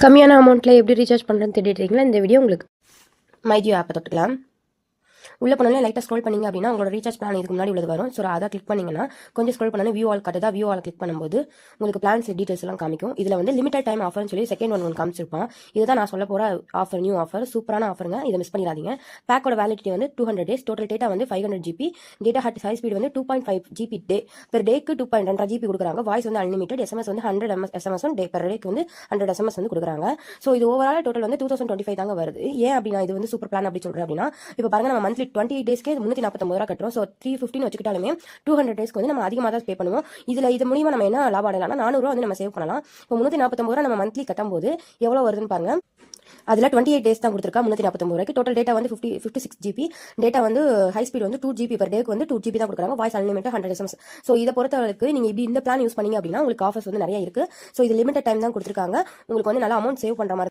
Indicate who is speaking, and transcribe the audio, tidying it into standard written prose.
Speaker 1: கம்மியான அமௌண்ட்டில் எப்படி ரீசார்ஜ் பண்ணுறதுன்னு தேடிட்டுருக்கீங்களா? இந்த வீடியோ உங்களுக்கு மைஜியோ ஆப்பை தொட்டுக்கலாம். உள்ளே போனாலும் லைட்டாக ஸ்க்ரோல் பண்ணிங்க அப்படின்னா உங்களோட ரீசார்ஜ் பிளான் இதுக்கு முன்னாடி உள்ளது வரும். ஸோ அதை கிளிக் பண்ணிங்கன்னா கொஞ்சம் ஸ்க்ரோல் பண்ணாலும் வியூ ஆல் கட்டுதா, வியூ ஆல் கிளிக் பண்ணும்போது உங்களுக்கு பிளான்ஸ் டீட்டெயில்ஸ் எல்லாம் காமிக்கும். இதில் வந்து லிமிடெட் டைம் ஆஃபர்னு சொல்லி செகண்ட் ஒன்று காமிச்சிருப்பான். இதுதான் நான் சொல்ல போகிற ஆஃபர், நியூ ஆஃபர், சூப்பரான ஆஃபருங்க. இதை மிஸ் பண்ணிடாதீங்க. பேக்கோட வேலிடிட்டி வந்து 200 days, டோட்டல் டேட்டா வந்து 500 GB, டேட்டா ஹை ஸ்பீட் வந்து 2.5 GB டே பெர் டேக்கு 2.2 GB கொடுக்குறாங்க. வாய்ஸ் வந்து அன்லிமிட்டட், SMS வந்து 100 SMS டே பெர் டேக்கு வந்து 100 SMS வந்து கொடுக்குறாங்க. ஸோ இது ஓவரால் டோட்டல் வந்து 2025 தாங்க வருது. ஏன் அப்படின்னா இது வந்து சூப்பர் பிளான் அப்படி சொல்கிறேன் அப்படின்னா, இப்போ பாருங்க நம்ம மந்த்லி 28 டேஸ்க்கு 349 ரூபா கட்டுறோம். ஸோ 315 வச்சுக்கிட்டாலுமே 200 டேஸ்க்கு வந்து நம்ம அதிகமாக தான் பே பண்ணுவோம். இது மூலியமா நம்ம என்ன லாபம் அடையலாம்னா 400 ரூபா வந்து நம்ம சேவ் பண்ணலாம். இப்போ 349 ரூபா நம்ம மந்த்லி கட்டும் போது எவ்வளோ வருதுன்னு பாருங்க. அதில் 28 டேஸ் தான் கொடுத்துருக்கா 349 ரூபாய்க்கு. டோட்டல் டேட்டா வந்து 56 GB, டேட்டா வந்து ஹை ஸ்பீட் வந்து 2 GB பெர் டேக்கு வந்து 2 GB தான் கொடுக்குறாங்க. Voice unlimited 100 SMS. ஸோ இதை பொறுத்தவரைக்கு நீங்கள் இப்படி இந்த பிளான் யூஸ் பண்ணீங்க அப்படின்னா உங்களுக்கு ஆஃபர்ஸ் வந்து நிறைய இருக்குது. ஸோ இது லிமிடெட் டைம் தான் கொடுத்துருக்காங்க. உங்களுக்கு வந்து நல்லா அமௌண்ட் சேவ் பண்ணுற மாதிரி